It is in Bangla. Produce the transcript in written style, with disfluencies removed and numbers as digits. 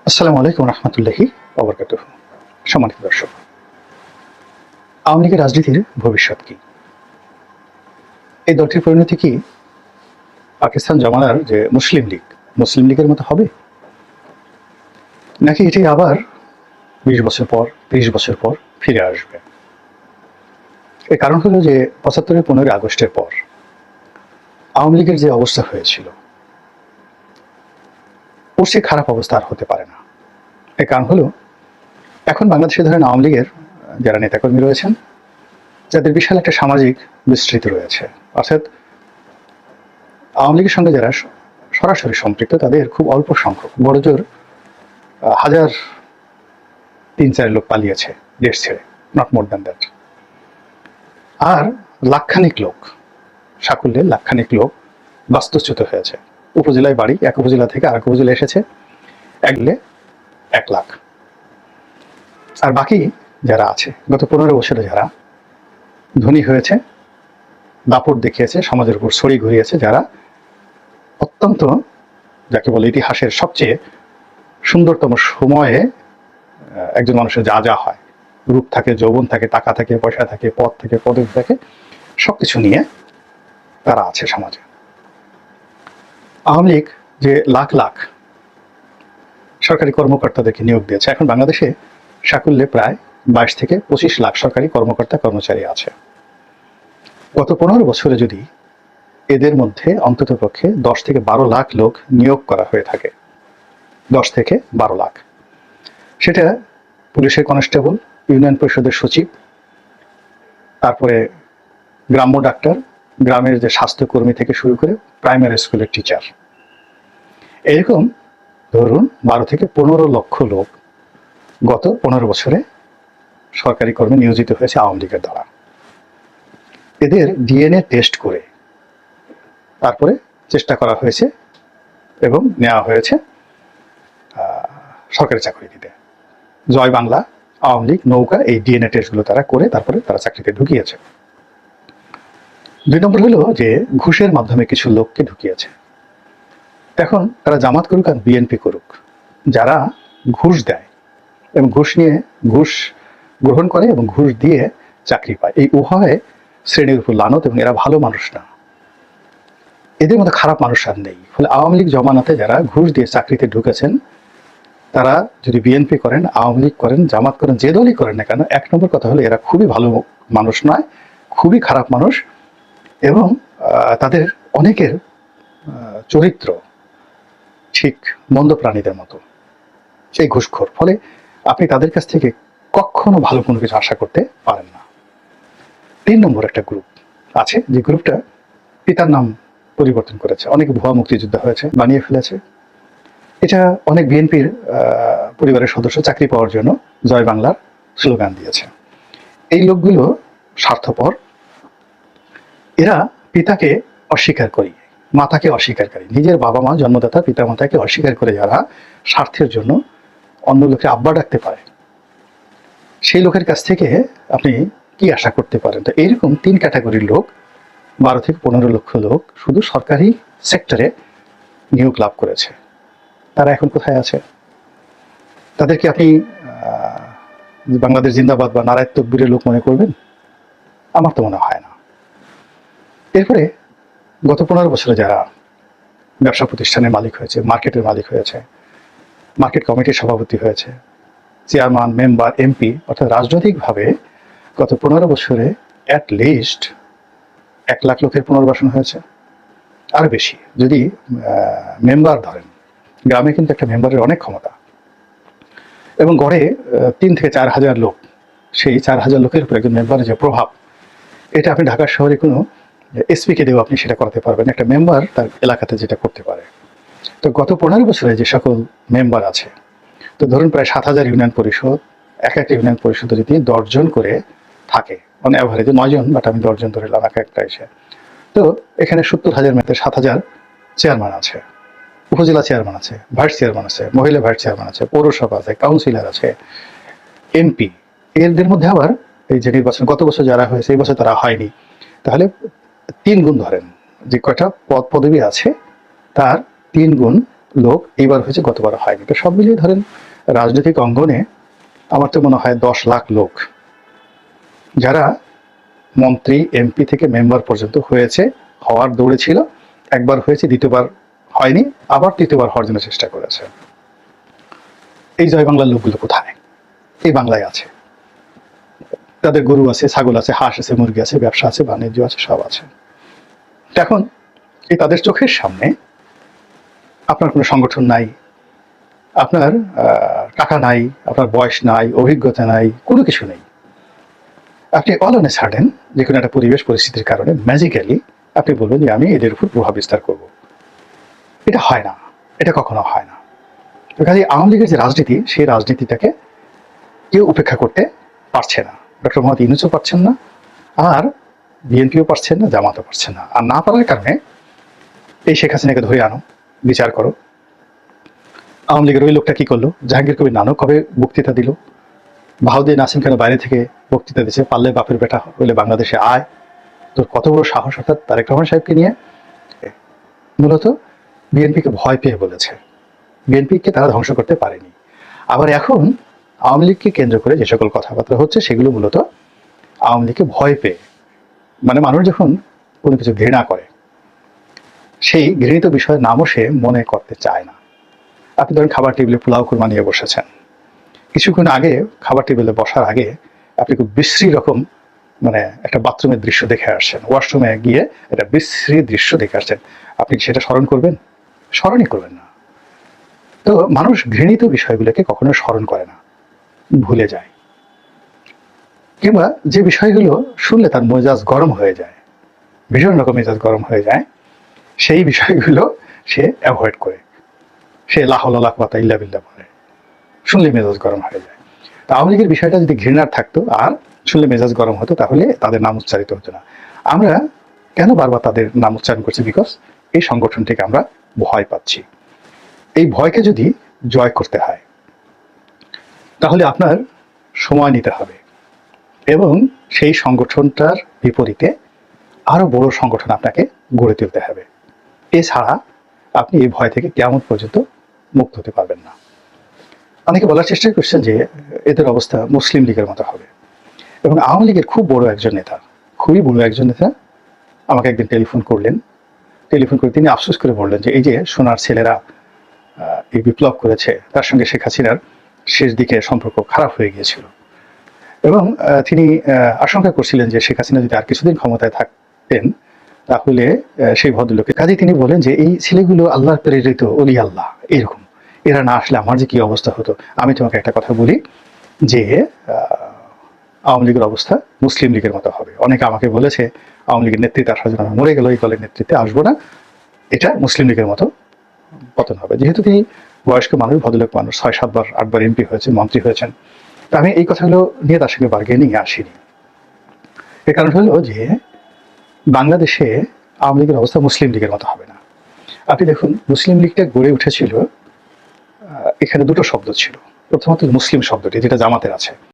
আসসালামু আলাইকুম রহমতুল্লাহি ওয়া সম্মানিত দর্শক, আওয়ামী লীগের রাজনীতির ভবিষ্যৎ কি? এই দলটির পরিণতি কি পাকিস্তান জমানার যে মুসলিম লীগের মতো হবে, নাকি এটি আবার 20 বছর পর 30 বছর পর ফিরে আসবে? এর কারণ হলো যে 75-এর 15ই আগস্টের পর আওয়ামী লীগের যে অবস্থা হয়েছিল, ওর সে খারাপ অবস্থা আর হতে পারে না। এর কারণ হলো, এখন বাংলাদেশে ধরেন আওয়ামী লীগের যারা নেতাকর্মী রয়েছেন, যাদের বিশাল একটা সামাজিক বিস্তৃতি রয়েছে, অর্থাৎ আওয়ামী লীগের সঙ্গে যারা সরাসরি সম্পৃক্ত তাদের খুব অল্প সংখ্যক, বড়জোর 3-4 লোক পালিয়েছে দেশ ছেড়ে, নট মোর দ্যান দ্যাট। আর লাখখানিক লোক, সাকুল্যে লাখখানিক লোক বাস্তুচ্যুত হয়েছে। উপজেলায় বাড়ি, এক উপজেলা থেকে আরেক উপজেলা এসেছে, একলে 1 লাখ। আর বাকি যারা আছে, গত 15 বছরে যারা ধনী হয়েছে, দাপট দেখিয়েছে, সমাজের উপর ছড়ি ঘুরিয়েছে, যারা অত্যন্ত, যাকে বলে ইতিহাসের সবচেয়ে সুন্দরতম সময়ে একজন মানুষের যা যা হয়, রূপ থাকে, যৌবন থাকে, টাকা থাকে, পয়সা থাকে, পদ থাকে, পদক থাকে, সবকিছু নিয়ে তারা আছে সমাজে। আওয়ামী লীগ যে লাখ লাখ সরকারি কর্মকর্তাদেরকে নিয়োগ দিয়েছে, এখন বাংলাদেশে সাকুল্যে প্রায় 22 থেকে 25 লাখ সরকারি কর্মকর্তা কর্মচারী আছে। গত 15 বছরে যদি এদের মধ্যে অন্ততপক্ষে 10 থেকে 12 লাখ লোক নিয়োগ করা হয়ে থাকে, 10 থেকে 12 লাখ, সেটা পুলিশের কনস্টেবল, ইউনিয়ন পরিষদের সচিব, তারপরে গ্রাম্য ডাক্তার, গ্রামের যে স্বাস্থ্যকর্মী থেকে শুরু করে প্রাইমারি স্কুলের টিচার, এরকম ধরুন 12 থেকে 15 লক্ষ লোক গত 15 বছরে সরকারি কর্মে নিয়োজিত হয়েছে আওয়ামী লীগের দ্বারা। এদের ডিএনএ টেস্ট করে তারপরে চেষ্টা করা হয়েছে এবং নেওয়া হয়েছে সরকারি চাকরি দিতে। জয় বাংলা, আওয়ামী লীগ, নৌকা, এই ডিএনএ টেস্টগুলো তারা করে তারপরে তারা চাকরিতে ঢুকিয়েছে। 2 নম্বর হলো যে ঘুষের মাধ্যমে কিছু লোককে ঢুকিয়েছে। এখন তারা জামাত করুক আর বিএনপি করুক, যারা ঘুষ দেয় এবং ঘুষ গ্রহণ করে এবং ঘুষ দিয়ে চাকরি পায়, এই উভয় শ্রেণীর উপর লানত, এবং এরা ভালো মানুষ না, এদের মধ্যে খারাপ মানুষ আর নেই। ফলে আওয়ামী লীগ জমানাতে যারা ঘুষ দিয়ে চাকরিতে ঢুকেছেন, তারা যদি বিএনপি করেন, আওয়ামী লীগ করেন, জামাত করেন, যে দলই করেন না কেন, 1 নম্বর কথা হলো এরা খুবই ভালো মানুষ নয়, খুবই খারাপ মানুষ, এবং তাদের অনেকের চরিত্র ঠিক মন্দ প্রাণীদের মতো, সেই ঘুষখোর। ফলে আপনি তাদের কাছ থেকে কখনো ভালো কোনো কিছু আশা করতে পারেন না। 3 নম্বর একটা গ্রুপ আছে, যে গ্রুপটা পিতার নাম পরিবর্তন করেছে, অনেক ভুয়া মুক্তিযোদ্ধা হয়েছে, বানিয়ে ফেলেছে। এটা অনেক বিএনপির পরিবারের সদস্য চাকরি পাওয়ার জন্য জয় বাংলার স্লোগান দিয়েছে। এই লোকগুলো স্বার্থপর, এরা পিতাকে অস্বীকার করি, মাতাকে অস্বীকারী, নিজের বাবা মা জন্মদাতা পিতা মাতাকে অস্বীকার করে যারা স্বার্থের জন্য অন্য লোকে আব্বা ডাকতে পারে, সেই লোকের কাছ থেকে আপনি কি আশা করতে পারেন? তো এইরকম 3 ক্যাটাগরির লোক, 12 থেকে 15 লক্ষ লোক শুধু সরকারি সেক্টরে নিয়োগ লাভ করেছে। তারা এখন কোথায় আছে? তাদেরকে আপনি বাংলাদেশ জিন্দাবাদ বা নারায়ণ তকবীরের লোক মনে করবেন? আমার তো মনে হয় না। এরপরে গত 15 বছরে যারা ব্যবসা প্রতিষ্ঠানের মালিক হয়েছে, মার্কেটের মালিক হয়েছে, মার্কেট কমিটির সভাপতি হয়েছে, চেয়ারম্যান, মেম্বার, এমপি, অর্থাৎ রাজনৈতিকভাবে গত 15 বছরে অ্যাট লিস্ট 1 লাখ লোকের পুনর্বাসন হয়েছে, আর বেশি যদি মেম্বার ধরেন। গ্রামে কিন্তু একটা মেম্বারের অনেক ক্ষমতা, এবং গড়ে 3 থেকে 4 হাজার লোক, সেই 4 হাজার লোকের উপর একজন মেম্বারের যে প্রভাব, এটা আপনি ঢাকার শহরে কোনো এসপিকে দিয়েও আপনি সেটা করাতে পারবেন, একটা মেম্বার তার এলাকাতে যেটা করতে পারে। তো গত 15 বছরে যে সকল মেম্বার আছে, তো ধরুন প্রায় 7,000 ইউনিয়ন পরিষদ, একটা ইউনিয়ন পরিষদে যদি 10 জন করে থাকে, মানে অ্যাভারেজে 9 জন, বাট আমি 10 জন ধরে এলাম একটা এসে, তো এখানে 70,000 মেয়েতে 7,000 চেয়ারম্যান আছে, উপজেলা চেয়ারম্যান আছে, ভাইস চেয়ারম্যান আছে, মহিলা ভাইস চেয়ারম্যান আছে, পৌরসভা আছে, কাউন্সিলর আছে, এমপি। এদের মধ্যে আবার এই যে নির্বাচন গত বছর যারা হয়েছে, এই বছর তারা হয়নি, তাহলে 3 গুণ ধরেন, যে কয়টা পদ পদবি আছে তার 3 গুণ লোক এইবার হয়েছে, গতবার হয়নি। তো সব মিলিয়ে ধরেন রাজনৈতিক অঙ্গনে আমার তো মনে হয় 10 লাখ লোক যারা মন্ত্রী, এমপি থেকে মেম্বার পর্যন্ত হয়েছে, হওয়ার দৌড়ে ছিল। একবার হয়েছে, দ্বিতীয়বার হয়নি, আবার তৃতীয়বার হওয়ার জন্য চেষ্টা করেছে। এই জয় বাংলার লোকগুলো কোথায়? এই বাংলায় আছে। তাদের গরু আছে, ছাগল আছে, হাঁস আছে, মুরগি আছে, ব্যবসা আছে, বাণিজ্য আছে, সব আছে। এখন এই তাদের চোখের সামনে আপনার কোনো সংগঠন নাই, আপনার টাকা নাই, আপনার বয়স নাই, অভিজ্ঞতা নাই, কোনো কিছু নেই। আপনি অল অন এ সাডেন যে কোনো একটা পরিবেশ পরিস্থিতির কারণে ম্যাজিক্যালি আপনি বলবেন যে আমি এদের উপর প্রভাব বিস্তার করব। এটা হয় না, এটা কখনো হয় না। তো কাজে আওয়ামী লীগের যে রাজনীতি, সেই রাজনীতিটাকে কেউ উপেক্ষা করতে পারছে না। ডক্টর মোহাম্মদ ইউনূসও পারছেন না, আর বিএনপিও পারছেন না, জামাতও পারছেন না। আর না পারার কারণে এই শেখ হাসিনাকে ধরে আনো, বিচার করো। আওয়ামী লীগের ওই লোকটা কি করলো? জাহাঙ্গীর কবির নানক কবে বক্তৃতা দিল? বাহাউদ্দিন নাসিম কেন বাইরে থেকে বক্তৃতা দিচ্ছে? পারলে বাপের বেটা হইলে বাংলাদেশে আয়। তোর কত বড় সাহস! অর্থাৎ তারেক রহমান সাহেবকে নিয়ে মূলত বিএনপিকে ভয় পেয়ে বলেছে। বিএনপিকে তারা ধ্বংস করতে পারেনি। আবার এখন আওয়ামী লীগকে কেন্দ্র করে যে সকল কথাবার্তা হচ্ছে, সেগুলো মূলত আওয়ামী লীগকে ভয় পেয়ে। মানে মানুষ যখন কোনো কিছু ঘৃণা করে, সেই ঘৃণিত বিষয়ের নামও সে মনে করতে চায় না। আপনি ধরেন খাবার টেবিলে পোলাও কুরমা নিয়ে বসেছেন, কিছুক্ষণ আগে খাবার টেবিলে বসার আগে আপনি খুব বিশ্রী রকম মানে একটা বাথরুমের দৃশ্য দেখে আসছেন, ওয়াশরুমে গিয়ে একটা বিশ্রী দৃশ্য দেখে আসছেন, আপনি সেটা স্মরণ করবেন? স্মরণই করবেন না। তো মানুষ ঘৃণিত বিষয়গুলোকে কখনো স্মরণ করে না, ভুলে যায়। কিংবা যে বিষয়গুলো শুনলে তার মেজাজ গরম হয়ে যায়, ভীষণ রকম মেজাজ গরম হয়ে যায়, সেই বিষয়গুলো সে অ্যাভয়েড করে, সে লা হাওলা ওয়ালা কুওয়াতা ইল্লা বিল্লাহ বলে, শুনলে মেজাজ গরম হয়ে যায়। তা আওয়ামী লীগের বিষয়টা যদি ঘৃণার থাকতো আর শুনলে মেজাজ গরম হতো, তাহলে তাদের নাম উচ্চারিত হতো না। আমরা কেন বারবার তাদের নাম উচ্চারণ করছি? বিকজ এই সংগঠনটিকে আমরা ভয় পাচ্ছি। এই ভয়কে যদি জয় করতে হয়, তাহলে আপনার সময় নিতে হবে এবং সেই সংগঠনটার বিপরীতে আরো বড় সংগঠন আপনাকে গড়ে তুলতে হবে। এছাড়া আপনি এই ভয় থেকে কিয়ামত পর্যন্ত মুক্ত হতে পারবেন না। অনেকে বলার চেষ্টা করছেন যে এদের অবস্থা মুসলিম লীগের মতো হবে, এবং আওয়ামী লীগের খুব বড় একজন নেতা, খুবই বড় একজন নেতা আমাকে একদিন টেলিফোন করে তিনি আফসোস করে বললেন যে এই যে সোনার ছেলেরা এই বিপ্লব করেছে, তার সঙ্গে শেখ হাসিনার শেষ দিকে সম্পর্ক খারাপ হয়ে গিয়েছিল, এবং তিনি আশঙ্কা করছিলেন যে শেখ হাসিনা যদি আর কিছুদিন ক্ষমতায় থাকতেন তাহলে সেই ভদ্রলোকে কাজে তিনি বলেন যে এই ছেলেগুলো আল্লাহর প্রেরিত অলি আল্লাহ, এরকম এরা না আসলে আমার যে কি অবস্থা হতো। আমি তোমাকে একটা কথা বলি যে আওয়ামী লীগের অবস্থা মুসলিম লীগের মতো হবে। অনেকে আমাকে বলেছে আওয়ামী লীগের নেতৃত্বে আসার জন্য আমি মরে গেল, এই দলের নেতৃত্বে আসবো না, এটা মুসলিম লীগের মতো পতন হবে। যেহেতু তিনি বয়স্ক মানুষ, ভদ্রলোক মানুষ, 6-7 বার 8 বার এমপি হয়েছেন, মন্ত্রী হয়েছেন, তা আমি এই কথাগুলো নিয়ে তার সঙ্গে বার্গেনিংয়ে আসিনি। এর কারণ হলো যে বাংলাদেশে আওয়ামী লীগের অবস্থা মুসলিম লীগের মতো হবে না। আপনি দেখুন, মুসলিম লীগটা গড়ে উঠেছিল, এখানে দুটো শব্দ ছিল। প্রথমত মুসলিম শব্দটি, যেটা জামাতের আছে,